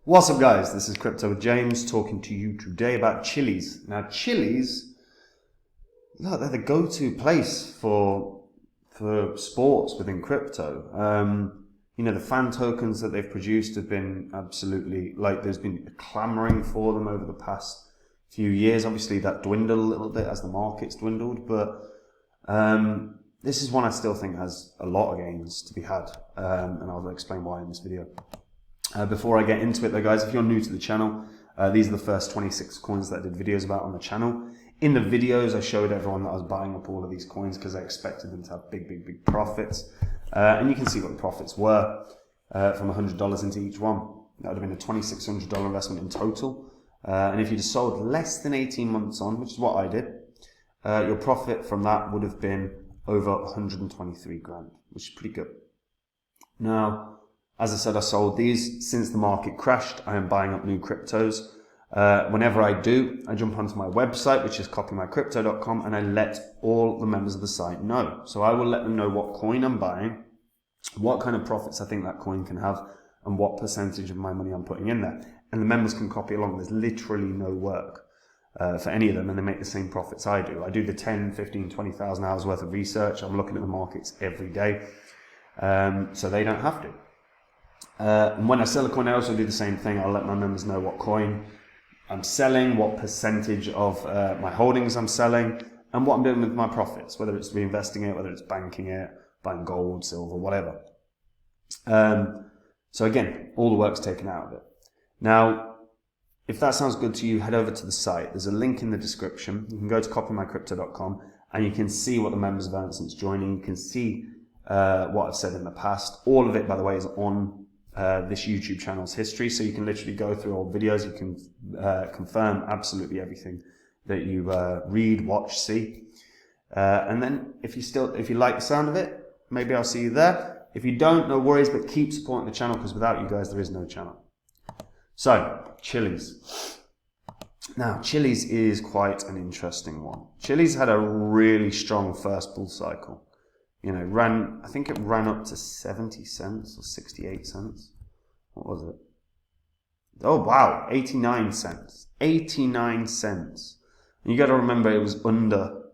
What's up, guys? This is Crypto with James talking to you today about Chiliz. Now, Chiliz, look, they're the go-to place for sports within crypto. The fan tokens that they've produced have been absolutely, there's been clamoring for them over the past few years. Obviously, that dwindled a little bit as the market's dwindled, but this is one I still think has a lot of gains to be had, and I'll explain why in this video. Before I get into it though, guys, if you're new to the channel, these are the first 26 coins that I did videos about on the channel. In the videos, I showed everyone that I was buying up all of these coins because I expected them to have big profits. And you can see what the profits were from $100 into each one. That would have been a $2,600 investment in total. And if you'd have sold less than 18 months on, which is what I did, your profit from that would have been over 123 grand, which is pretty good. Now, as I said, I sold these since the market crashed. I am buying up new cryptos. Whenever I do, I jump onto my website, which is copymycrypto.com, and I let all the members of the site know. So I will let them know what coin I'm buying, what kind of profits I think that coin can have, and what percentage of my money I'm putting in there. And the members can copy along. There's literally no work for any of them, and they make the same profits I do. I do the 10, 15, 20,000 hours worth of research. I'm looking at the markets every day, so they don't have to. And when I sell a coin, I also do the same thing. I'll let my members know what coin I'm selling, what percentage of my holdings I'm selling, and what I'm doing with my profits, whether it's reinvesting it, whether it's banking it, buying gold, silver, whatever. So again, all the work's taken out of it. Now, if that sounds good to you, head over to the site. There's a link in the description. You can go to copymycrypto.com and you can see what the members have earned since joining. You can see what I've said in the past. All of it, by the way, is on this YouTube channel's history, so you can literally go through all videos. You can confirm absolutely everything that you read, watch, see, and then if you like the sound of it, maybe I'll see you there. If you don't, no worries, but keep supporting the channel, because without you guys there is no channel. So Chiliz. Now, Chiliz is quite an interesting one. Chiliz had a really strong first bull cycle. I think it ran up to 70 cents or 68 cents. What was it? Oh, wow. 89 cents. 89 cents. And you got to remember it was under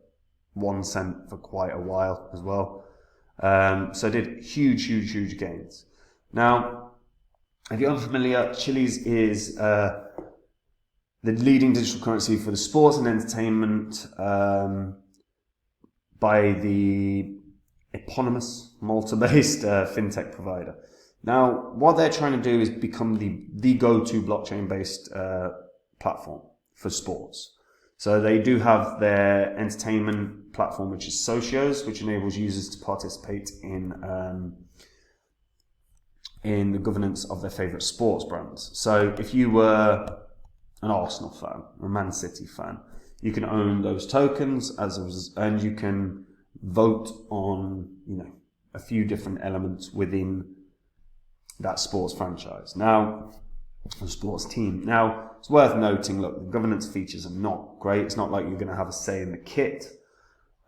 1 cent for quite a while as well. So it did huge gains. Now, if you're unfamiliar, Chiliz is the leading digital currency for the sports and entertainment by the eponymous Malta-based fintech provider. Now, what they're trying to do is become the go-to blockchain-based platform for sports. So they do have their entertainment platform, which is Socios, which enables users to participate in the governance of their favorite sports brands. So if you were an Arsenal fan or a Man City fan, you can own those tokens and you can vote on, a few different elements within that sports franchise. Now, a sports team. Now, it's worth noting, look, the governance features are not great. It's not like you're going to have a say in the kit,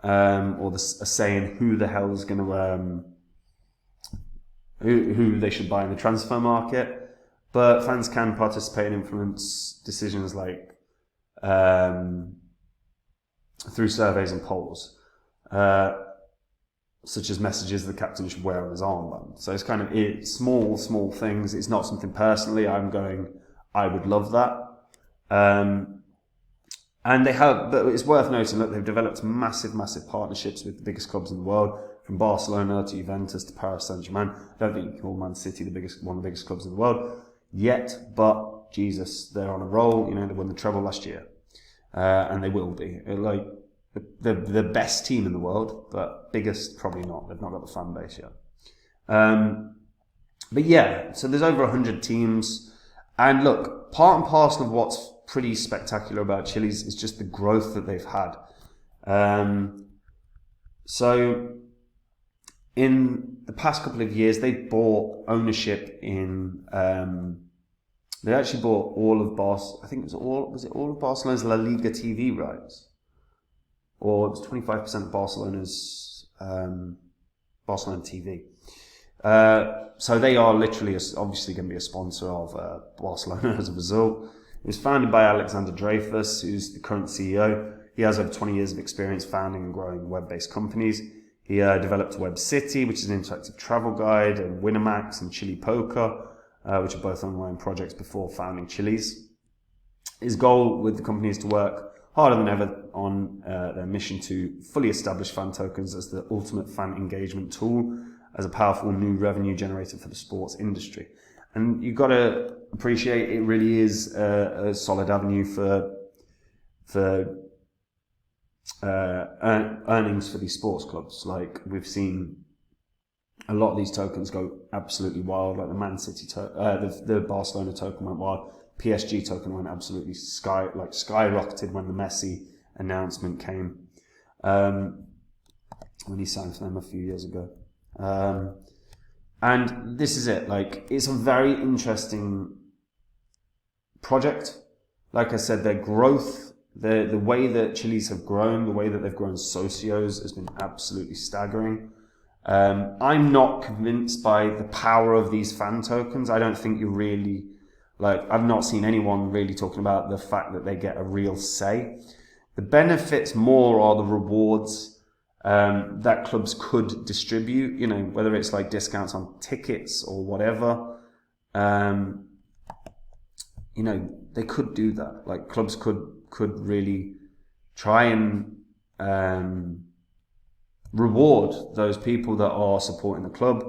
or a say in who the hell is going to, who they should buy in the transfer market. But fans can participate and influence decisions through surveys and polls. Such as messages the captain should wear on his armband. So it's small things. It's not something personally I would love that. And but it's worth noting that they've developed massive partnerships with the biggest clubs in the world, from Barcelona to Juventus to Paris Saint-Germain. I don't think you can call Man City one of the biggest clubs in the world yet, but Jesus, they're on a roll. They won the treble last year, and they will be. The best team in the world, but biggest probably not. They've not got the fan base yet. But yeah, so there's over 100 teams. And look, part and parcel of what's pretty spectacular about Chiliz is just the growth that they've had. So in the past couple of years, they bought ownership in... they actually bought all of all of Barcelona's La Liga TV rights? Or it was 25% of Barcelona's Barcelona TV. So they are literally, obviously going to be a sponsor of Barcelona as a result. It was founded by Alexander Dreyfus, who's the current CEO. He has over 20 years of experience founding and growing web-based companies. He developed Web City, which is an interactive travel guide, and Winamax and Chili Poker, which are both online projects before founding Chiliz. His goal with the company is to work harder than ever on their mission to fully establish fan tokens as the ultimate fan engagement tool, as a powerful new revenue generator for the sports industry. And you've got to appreciate it really is a solid avenue for earnings for these sports clubs. Like, we've seen a lot of these tokens go absolutely wild, like the Man City the Barcelona token went wild. PSG token went absolutely skyrocketed when the Messi announcement came, when he signed for them a few years ago. And this is it. Like, it's a very interesting project. Like I said, their growth, the way that Chiliz have grown, the way that they've grown socios has been absolutely staggering. I'm not convinced by the power of these fan tokens. I don't think you really, I've not seen anyone really talking about the fact that they get a real say. The benefits more are the rewards that clubs could distribute, whether it's like discounts on tickets or whatever. They could do that. Like, clubs could really try and reward those people that are supporting the club.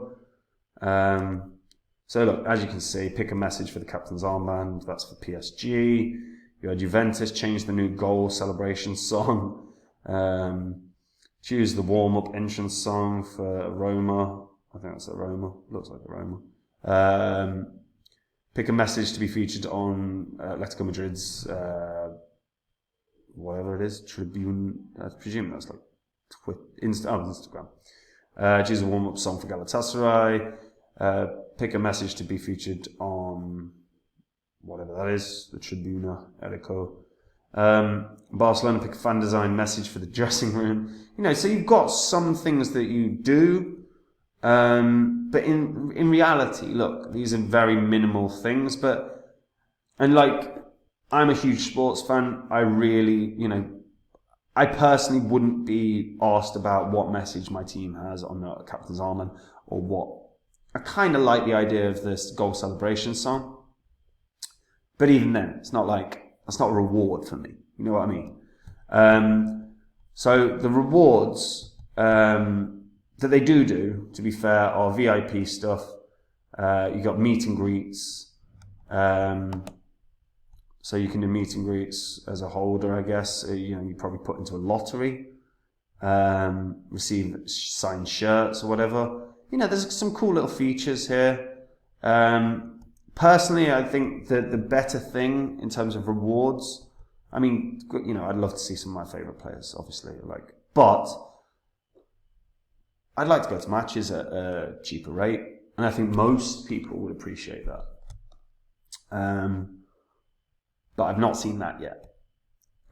So look, as you can see, pick a message for the captain's armband. That's for PSG. You had Juventus change the new goal celebration song. Choose the warm-up entrance song for Roma. I think that's at Roma. Looks like a Roma. Pick a message to be featured on Atletico Madrid's whatever it is, Tribune. I presume that's like Instagram. Choose a warm-up song for Galatasaray. Pick a message to be featured on whatever that is, the Tribuna, Erico. Barcelona, pick a fan design message for the dressing room. So you've got some things that you do, but in reality, look, these are very minimal things. I'm a huge sports fan. I really, I personally wouldn't be asked about what message my team has on the captain's armband or what. I kind of like the idea of this goal celebration song, but even then, that's not a reward for me. You know what I mean? So the rewards that they do, to be fair, are VIP stuff. You got meet and greets. So you can do meet and greets as a holder, I guess. You probably put into a lottery, receive signed shirts or whatever. There's some cool little features here. Personally, I think that the better thing in terms of rewards, I'd love to see some of my favourite players, obviously, but I'd like to go to matches at a cheaper rate, and I think most people would appreciate that. But I've not seen that yet.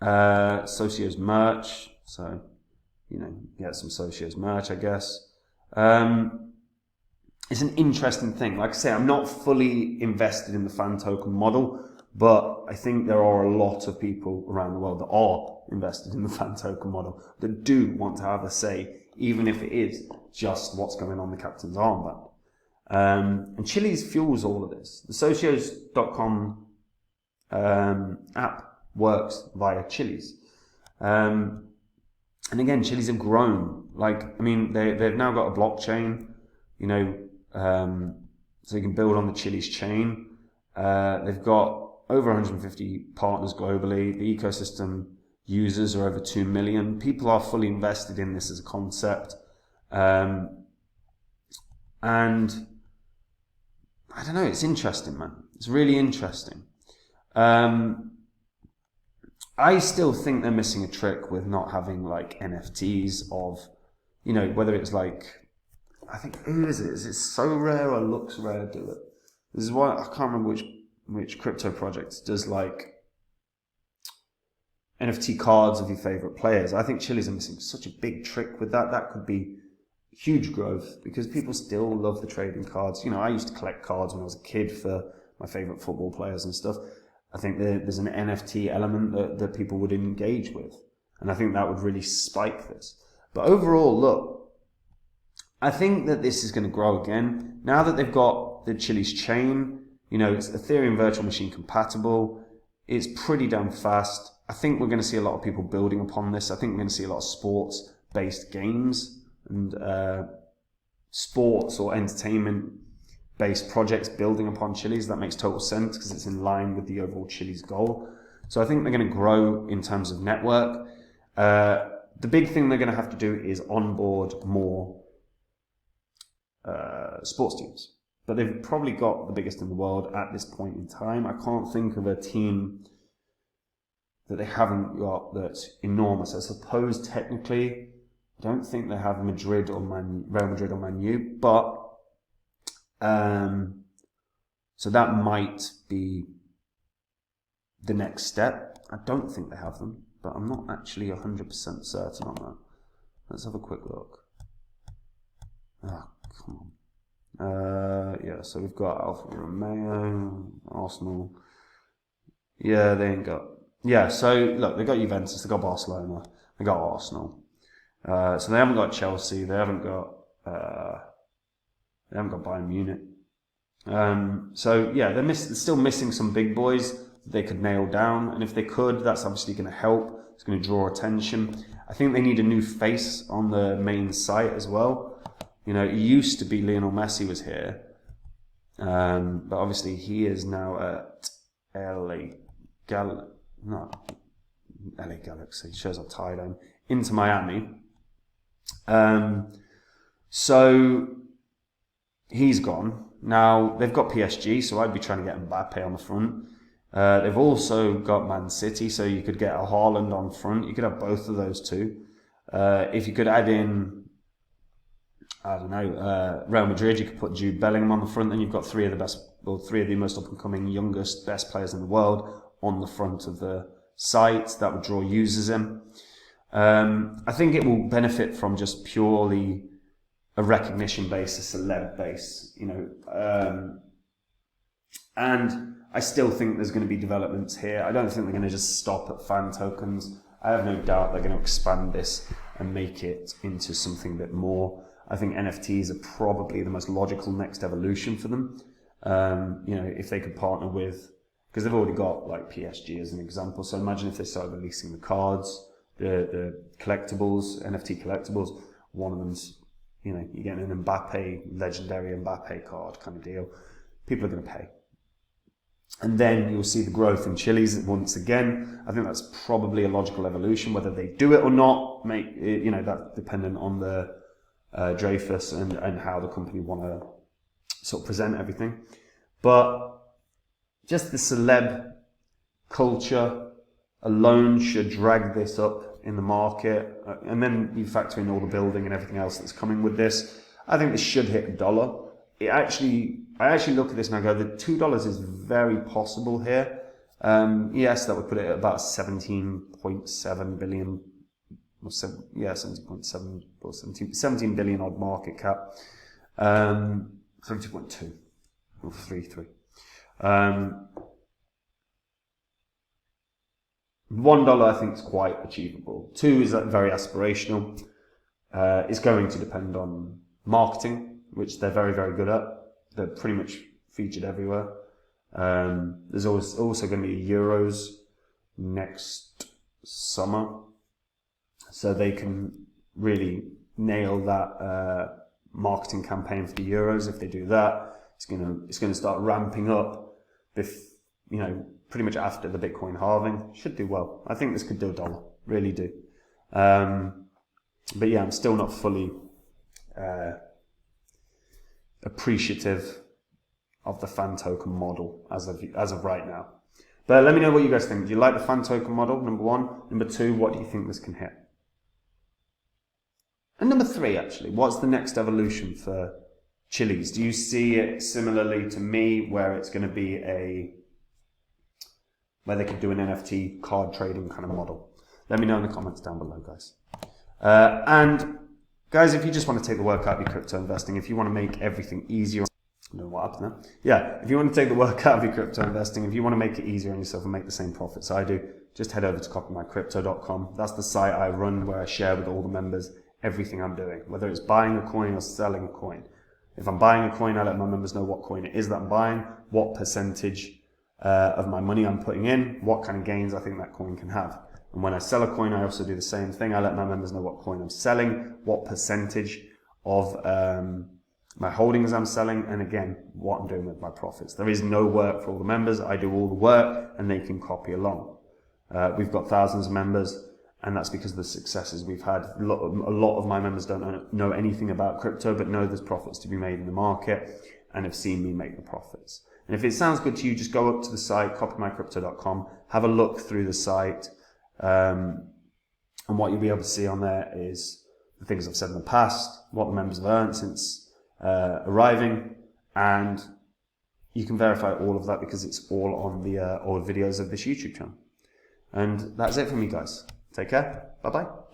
Socios merch, so, get some Socios merch, I guess. It's an interesting thing. Like I say, I'm not fully invested in the fan token model, but I think there are a lot of people around the world that are invested in the fan token model that do want to have a say, even if it is just what's going on the captain's armband. And Chiliz fuels all of this. The socios.com app works via Chiliz. And again, Chiliz have grown. They've now got a blockchain, so you can build on the Chiliz chain. They've got over 150 partners globally. The ecosystem users are over 2 million. People are fully invested in this as a concept. And I don't know, it's interesting, man. It's really interesting. I still think they're missing a trick with not having NFTs of, whether it's I think, who is it? Is it So Rare or Looks Rare do it? This is why I can't remember which crypto project does NFT cards of your favorite players. I think Chiliz are missing such a big trick with that. That could be huge growth because people still love the trading cards. You know, I used to collect cards when I was a kid for my favorite football players and stuff. I think there's an NFT element that people would engage with. And I think that would really spike this. But overall, look, I think that this is going to grow again. Now that they've got the Chiliz chain, you know, it's Ethereum virtual machine compatible. It's pretty damn fast. I think we're going to see a lot of people building upon this. I think we're going to see a lot of sports-based games and sports or entertainment-based projects building upon Chiliz. That makes total sense because it's in line with the overall Chiliz goal. So I think they're going to grow in terms of network. The big thing they're going to have to do is onboard more sports teams. But they've probably got the biggest in the world at this point in time. I can't think of a team that they haven't got that's enormous. I suppose technically, I don't think they have Real Madrid or Man U, but so that might be the next step. I don't think they have them, but I'm not actually 100% certain on that. Let's have a quick look. Oh, come on. Yeah, so we've got Alfa Romeo, Arsenal. Yeah, they ain't got. Yeah, so look, they got Juventus, they got Barcelona, they got Arsenal. So they haven't got Chelsea, they haven't got Bayern Munich. So yeah, they're still missing some big boys that they could nail down, and if they could, that's obviously going to help. It's going to draw attention. I think they need a new face on the main site as well. You know, it used to be Lionel Messi was here, but obviously he is now at LA Galaxy, shows up tied on, into Miami. So he's gone. Now they've got PSG, so I'd be trying to get Mbappe on the front. They've also got Man City, so you could get a Haaland on front. You could have both of those two. If you could add in, I don't know, Real Madrid, you could put Jude Bellingham on the front, and you've got three of the most up-and-coming, youngest, best players in the world on the front of the site. That would draw users in. I think it will benefit from just purely a recognition base, a celeb base, you know. And I still think there's going to be developments here. I don't think they're going to just stop at fan tokens. I have no doubt they're going to expand this and make it into something a bit more. I think NFTs are probably the most logical next evolution for them. You know, if they could partner with, because they've already got like PSG as an example. So imagine if they started releasing the cards, the collectibles, NFT collectibles. One of them's, you know, you're getting an Mbappe, legendary Mbappe card kind of deal. People are going to pay. And then you'll see the growth in Chiliz once again. I think that's probably a logical evolution. Whether they do it or not, you know, that's dependent on the Dreyfus and how the company want to sort of present everything. But just the celeb culture alone should drag this up in the market. And then you factor in all the building and everything else that's coming with this. I think this should hit $1. I actually look at this and I go, the $2 is very possible here. Yes, that would put it at about 17.7 billion. 17 billion odd market cap. 17.2 or 3.3. $1 I think is quite achievable. 2 is very aspirational. It's going to depend on marketing, which they're very, very good at. They're pretty much featured everywhere. There's also going to be Euros next summer, so they can really nail that marketing campaign for the Euros. If they do that, it's going to start ramping up. You know, pretty much after the Bitcoin halving, should do well. I think this could do $1, really do. But yeah, I'm still not fully appreciative of the fan token model as of right now. But let me know what you guys think. Do you like the fan token model, number 1? Number 2, what do you think this can hit? And number 3, actually, what's the next evolution for Chiliz? Do you see it similarly to me, where it's going to be where they could do an NFT card trading kind of model? Let me know in the comments down below, guys. And Guys, if you just want to take the work out of your crypto investing, if you want to make everything easier, I don't know what happened there. Yeah, if you want to take the work out of your crypto investing, if you want to make it easier on yourself and make the same profits I do, just head over to copymycrypto.com. That's the site I run where I share with all the members everything I'm doing, whether it's buying a coin or selling a coin. If I'm buying a coin, I let my members know what coin it is that I'm buying, what percentage of my money I'm putting in, what kind of gains I think that coin can have. And when I sell a coin, I also do the same thing. I let my members know what coin I'm selling, what percentage of my holdings I'm selling, and again, what I'm doing with my profits. There is no work for all the members. I do all the work and they can copy along. We've got thousands of members, and that's because of the successes we've had. A lot of my members don't know anything about crypto, but know there's profits to be made in the market and have seen me make the profits. And if it sounds good to you, just go up to the site, copymycrypto.com, have a look through the site, and what you'll be able to see on there is the things I've said in the past, what the members have earned since arriving, and you can verify all of that because it's all on the all the videos of this YouTube channel. And that's it from me, guys. Take care. Bye-bye.